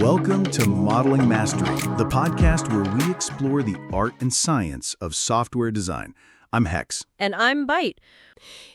Welcome to Modeling Mastery, the podcast where we explore the art and science of software design. I'm Hex. And I'm Byte.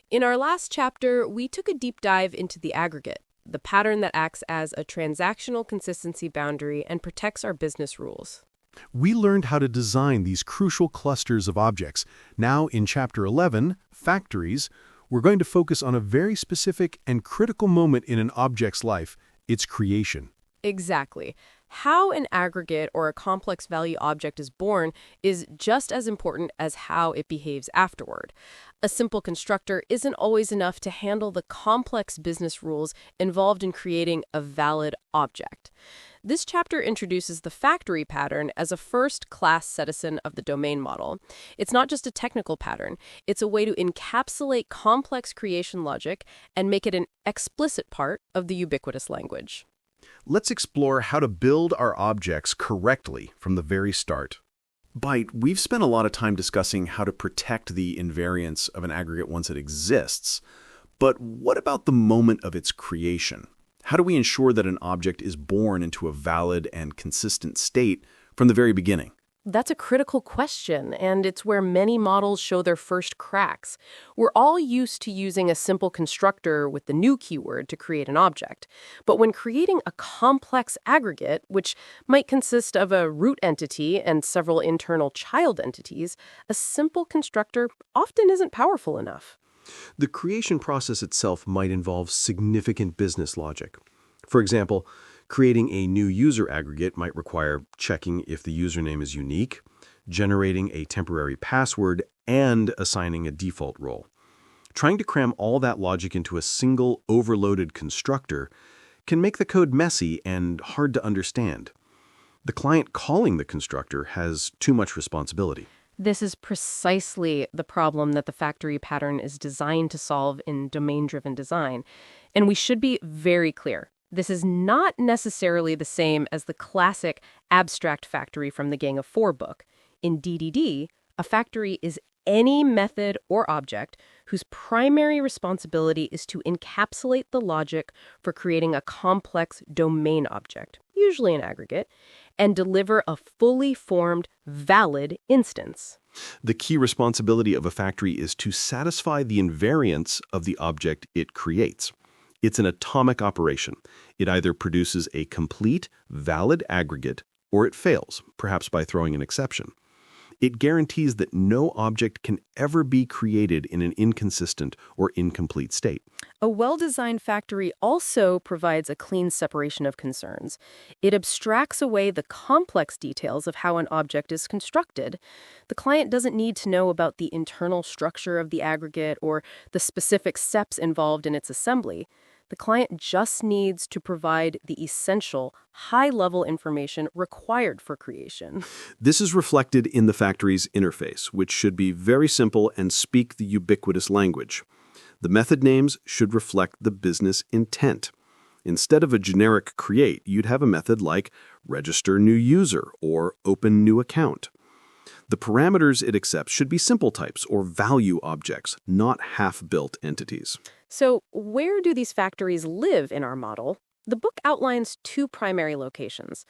In our last chapter, we took a deep dive into the aggregate, the pattern that acts as a transactional consistency boundary and protects our business rules. We learned how to design these crucial clusters of objects. Now, in Chapter 11, Factories, we're going to focus on a very specific and critical moment in an object's life, its creation. Exactly. How an aggregate or a complex value object is born is just as important as how it behaves afterward. A simple constructor isn't always enough to handle the complex business rules involved in creating a valid object. This chapter introduces the factory pattern as a first-class citizen of the domain model. It's not just a technical pattern. It's a way to encapsulate complex creation logic and make it an explicit part of the ubiquitous language. Let's explore how to build our objects correctly from the very start. Byte, we've spent a lot of time discussing how to protect the invariance of an aggregate once it exists. But what about the moment of its creation? How do we ensure that an object is born into a valid and consistent state from the very beginning? That's a critical question, and it's where many models show their first cracks. We're all used to using a simple constructor with the new keyword to create an object. But when creating a complex aggregate, which might consist of a root entity and several internal child entities, a simple constructor often isn't powerful enough. The creation process itself might involve significant business logic. For example, creating a new user aggregate might require checking if the username is unique, generating a temporary password, and assigning a default role. Trying to cram all that logic into a single overloaded constructor can make the code messy and hard to understand. The client calling the constructor has too much responsibility. This is precisely the problem that the factory pattern is designed to solve in domain-driven design. And we should be very clear. This is not necessarily the same as the classic abstract factory from the Gang of Four book. In DDD, a factory is any method or object whose primary responsibility is to encapsulate the logic for creating a complex domain object, usually an aggregate, and deliver a fully formed, valid instance. The key responsibility of a factory is to satisfy the invariance of the object it creates. It's an atomic operation. It either produces a complete, valid aggregate, or it fails, perhaps by throwing an exception. It guarantees that no object can ever be created in an inconsistent or incomplete state. A well-designed factory also provides a clean separation of concerns. It abstracts away the complex details of how an object is constructed. The client doesn't need to know about the internal structure of the aggregate or the specific steps involved in its assembly. The client just needs to provide the essential, high-level information required for creation. This is reflected in the factory's interface, which should be very simple and speak the ubiquitous language. The method names should reflect the business intent. Instead of a generic create, you'd have a method like register new user or open new account. The parameters it accepts should be simple types or value objects, not half-built entities. So where do these factories live in our model? The book outlines two primary locations.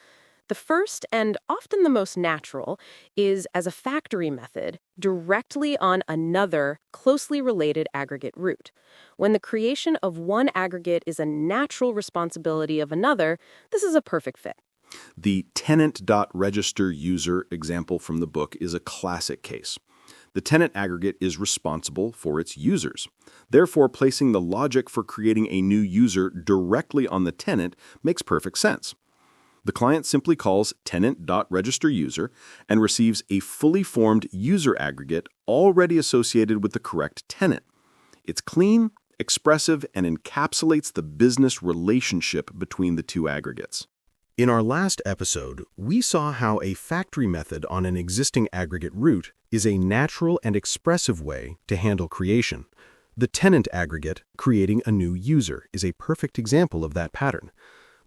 The first, and often the most natural, is as a factory method directly on another closely related aggregate root. When the creation of one aggregate is a natural responsibility of another, this is a perfect fit. The tenant.registerUser example from the book is a classic case. The tenant aggregate is responsible for its users. Therefore, placing the logic for creating a new user directly on the tenant makes perfect sense. The client simply calls tenant.registerUser and receives a fully formed user aggregate already associated with the correct tenant. It's clean, expressive, and encapsulates the business relationship between the two aggregates. In our last episode, we saw how a factory method on an existing aggregate root is a natural and expressive way to handle creation. The tenant aggregate, creating a new user, is a perfect example of that pattern.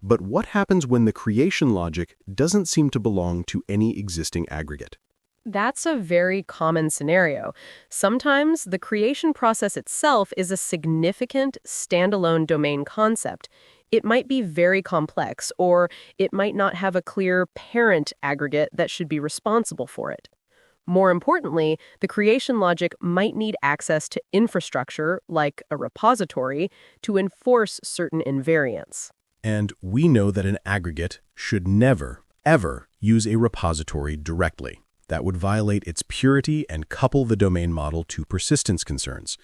But what happens when the creation logic doesn't seem to belong to any existing aggregate? That's a very common scenario. Sometimes the creation process itself is a significant standalone domain concept. It might be very complex, or it might not have a clear parent aggregate that should be responsible for it. More importantly, the creation logic might need access to infrastructure, like a repository, to enforce certain invariants. And we know that an aggregate should never, ever use a repository directly. That would violate its purity and couple the domain model to persistence concerns.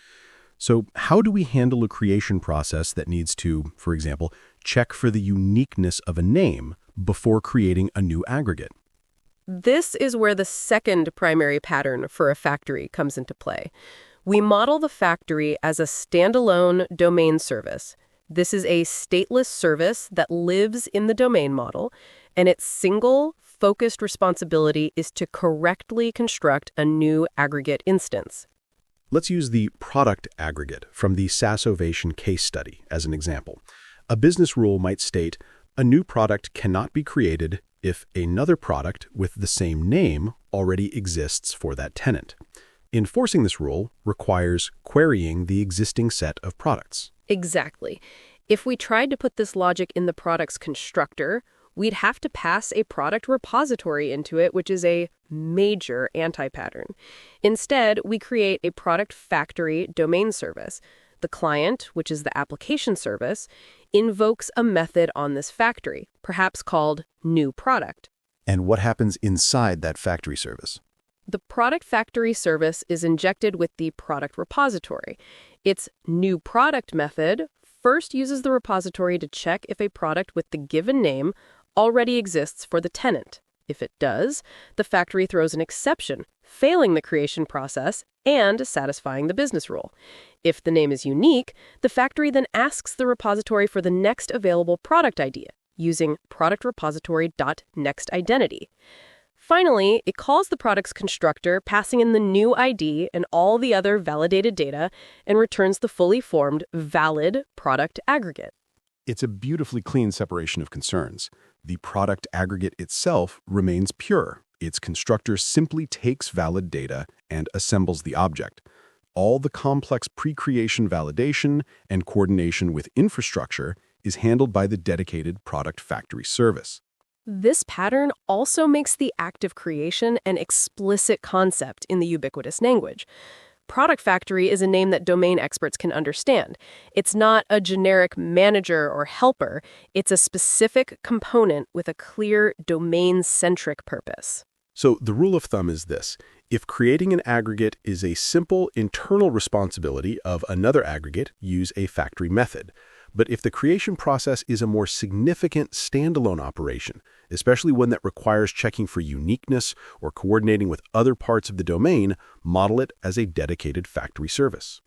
So how do we handle a creation process that needs to, for example, check for the uniqueness of a name before creating a new aggregate? This is where the second primary pattern for a factory comes into play. We model the factory as a standalone domain service. This is a stateless service that lives in the domain model, and its single, focused responsibility is to correctly construct a new aggregate instance. Let's use the product aggregate from the SaaS Ovation case study as an example. A business rule might state, a new product cannot be created if another product with the same name already exists for that tenant. Enforcing this rule requires querying the existing set of products. Exactly. If we tried to put this logic in the product's constructor, we'd have to pass a product repository into it, which is a major anti-pattern. Instead, we create a product factory domain service. The client, which is the application service, invokes a method on this factory, perhaps called new product. And what happens inside that factory service? The product factory service is injected with the product repository. Its new product method first uses the repository to check if a product with the given name already exists for the tenant. If it does, the factory throws an exception, failing the creation process and satisfying the business rule. If the name is unique, the factory then asks the repository for the next available product idea, using productrepository.nextIdentity. Finally, it calls the product's constructor, passing in the new ID and all the other validated data, and returns the fully formed, valid product aggregate. It's a beautifully clean separation of concerns. The product aggregate itself remains pure. Its constructor simply takes valid data and assembles the object. All the complex pre-creation validation and coordination with infrastructure is handled by the dedicated product factory service. This pattern also makes the act of creation an explicit concept in the ubiquitous language. Product factory is a name that domain experts can understand. It's not a generic manager or helper. It's a specific component with a clear domain-centric purpose. So the rule of thumb is this. If creating an aggregate is a simple internal responsibility of another aggregate, use a factory method. But if the creation process is a more significant standalone operation, especially one that requires checking for uniqueness or coordinating with other parts of the domain, model it as a dedicated factory service.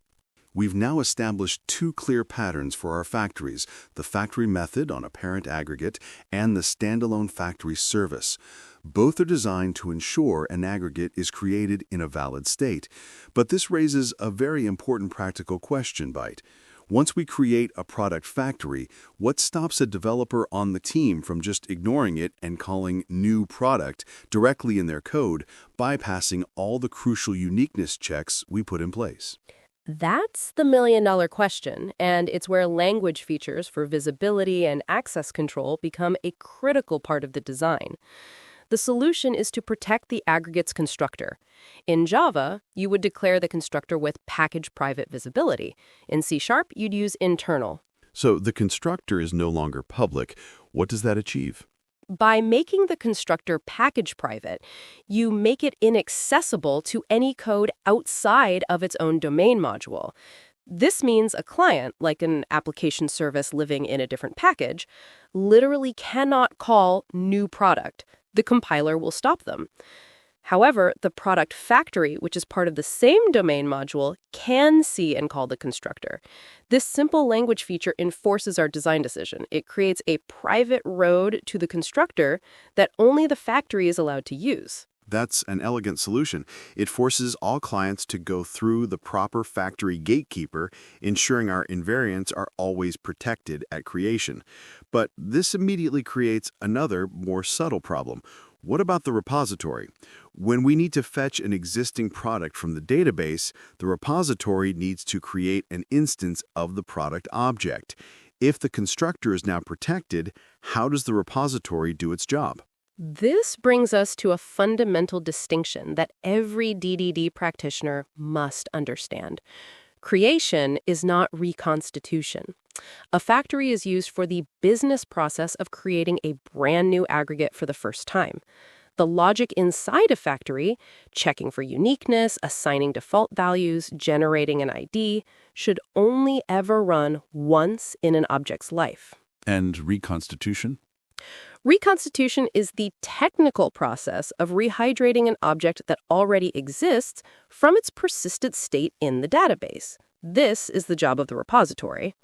We've now established two clear patterns for our factories, the factory method on a parent aggregate and the standalone factory service. Both are designed to ensure an aggregate is created in a valid state. But this raises a very important practical question, Byte. Once we create a product factory, what stops a developer on the team from just ignoring it and calling new product directly in their code, bypassing all the crucial uniqueness checks we put in place? That's the million-dollar question, and it's where language features for visibility and access control become a critical part of the design. The solution is to protect the aggregate's constructor. In Java, you would declare the constructor with package private visibility. In C#, you'd use internal. So the constructor is no longer public. What does that achieve? By making the constructor package private, you make it inaccessible to any code outside of its own domain module. This means a client, like an application service living in a different package, literally cannot call new product. The compiler will stop them. However, the product factory, which is part of the same domain module, can see and call the constructor. This simple language feature enforces our design decision. It creates a private road to the constructor that only the factory is allowed to use. That's an elegant solution. It forces all clients to go through the proper factory gatekeeper, ensuring our invariants are always protected at creation. But this immediately creates another, more subtle problem. What about the repository? When we need to fetch an existing product from the database, the repository needs to create an instance of the product object. If the constructor is now protected, how does the repository do its job? This brings us to a fundamental distinction that every DDD practitioner must understand. Creation is not reconstitution. A factory is used for the business process of creating a brand new aggregate for the first time. The logic inside a factory, checking for uniqueness, assigning default values, generating an ID, should only ever run once in an object's life. And reconstitution? Reconstitution is the technical process of rehydrating an object that already exists from its persistent state in the database. This is the job of the repository.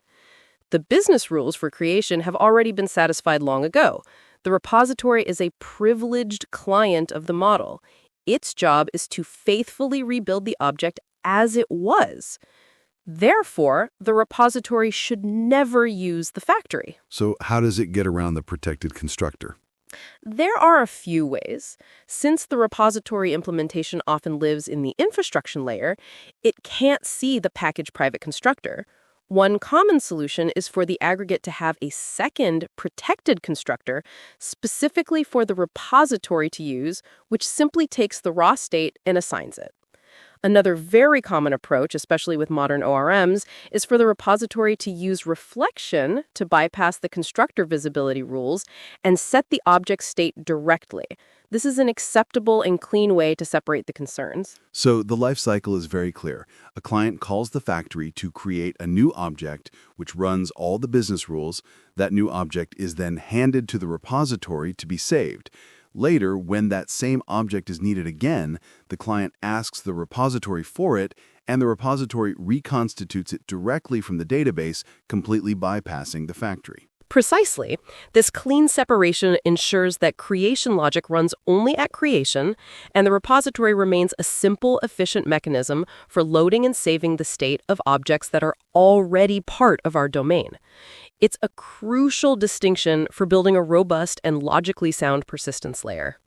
The business rules for creation have already been satisfied long ago. The repository is a privileged client of the model. Its job is to faithfully rebuild the object as it was. Therefore, the repository should never use the factory. So how does it get around the protected constructor? There are a few ways. Since the repository implementation often lives in the infrastructure layer, it can't see the package private constructor. One common solution is for the aggregate to have a second protected constructor specifically for the repository to use, which simply takes the raw state and assigns it. Another very common approach, especially with modern ORMs, is for the repository to use reflection to bypass the constructor visibility rules and set the object state directly. This is an acceptable and clean way to separate the concerns. So the lifecycle is very clear. A client calls the factory to create a new object which runs all the business rules. That new object is then handed to the repository to be saved. Later, when that same object is needed again, the client asks the repository for it, and the repository reconstitutes it directly from the database, completely bypassing the factory. Precisely. This clean separation ensures that creation logic runs only at creation, and the repository remains a simple, efficient mechanism for loading and saving the state of objects that are already part of our domain. It's a crucial distinction for building a robust and logically sound persistence layer.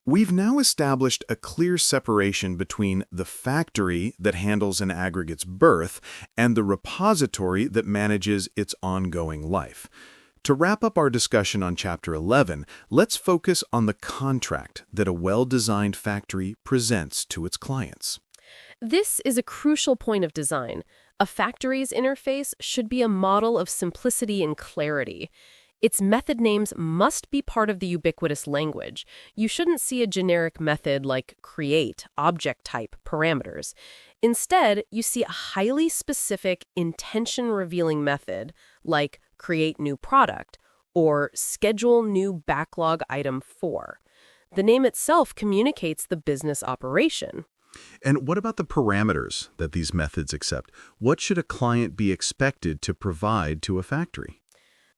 We've now established a clear separation between the factory that handles an aggregate's birth and the repository that manages its ongoing life. To wrap up our discussion on Chapter 11, let's focus on the contract that a well-designed factory presents to its clients. This is a crucial point of design. A factory's interface should be a model of simplicity and clarity. Its method names must be part of the ubiquitous language. You shouldn't see a generic method like create, object type, parameters. Instead, you see a highly specific, intention-revealing method like create new product or schedule new backlog item for. The name itself communicates the business operation. And what about the parameters that these methods accept? What should a client be expected to provide to a factory?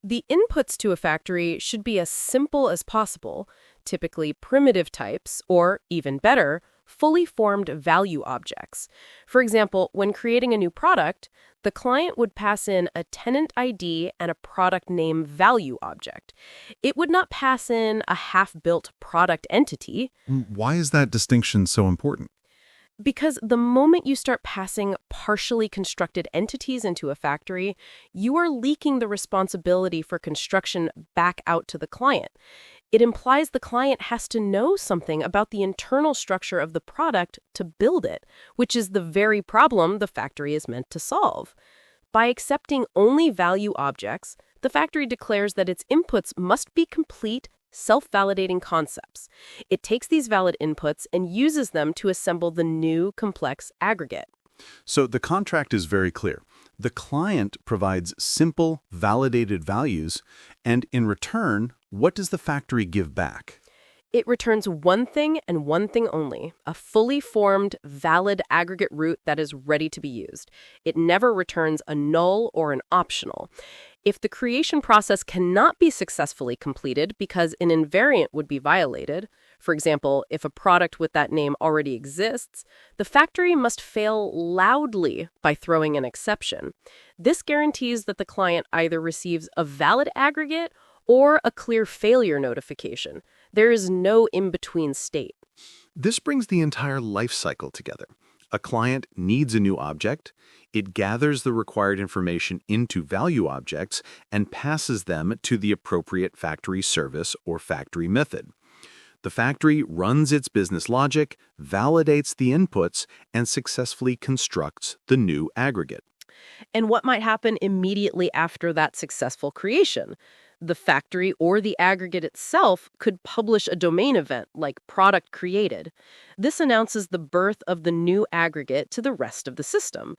The inputs to a factory should be as simple as possible, typically primitive types, or, even better, fully formed value objects. For example, when creating a new product, the client would pass in a tenant ID and a product name value object. It would not pass in a half-built product entity. Why is that distinction so important? Because the moment you start passing partially constructed entities into a factory, you are leaking the responsibility for construction back out to the client. It implies the client has to know something about the internal structure of the product to build it, which is the very problem the factory is meant to solve. By accepting only value objects, the factory declares that its inputs must be complete, self-validating concepts. It takes these valid inputs and uses them to assemble the new complex aggregate. So the contract is very clear. The client provides simple, validated values, and in return, what does the factory give back? It returns one thing and one thing only, a fully formed, valid aggregate root that is ready to be used. It never returns a null or an optional. If the creation process cannot be successfully completed because an invariant would be violated, for example, if a product with that name already exists, the factory must fail loudly by throwing an exception. This guarantees that the client either receives a valid aggregate or a clear failure notification. There is no in-between state. This brings the entire life cycle together. A client needs a new object. It gathers the required information into value objects and passes them to the appropriate factory service or factory method. The factory runs its business logic, validates the inputs, and successfully constructs the new aggregate. And what might happen immediately after that successful creation? The factory or the aggregate itself could publish a domain event like product created. This announces the birth of the new aggregate to the rest of the system.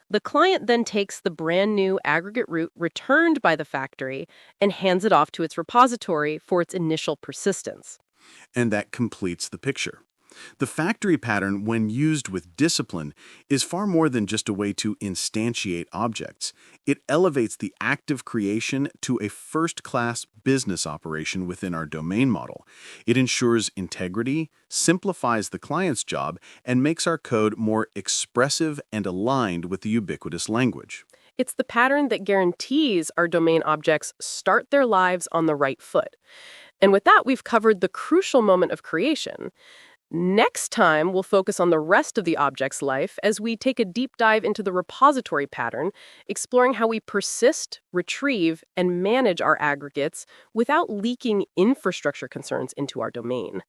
The client then takes the brand new aggregate root returned by the factory and hands it off to its repository for its initial persistence. And that completes the picture. The factory pattern, when used with discipline, is far more than just a way to instantiate objects. It elevates the act of creation to a first-class business operation within our domain model. It ensures integrity, simplifies the client's job, and makes our code more expressive and aligned with the ubiquitous language. It's the pattern that guarantees our domain objects start their lives on the right foot. And with that, we've covered the crucial moment of creation. Next time, we'll focus on the rest of the object's life as we take a deep dive into the repository pattern, exploring how we persist, retrieve, and manage our aggregates without leaking infrastructure concerns into our domain.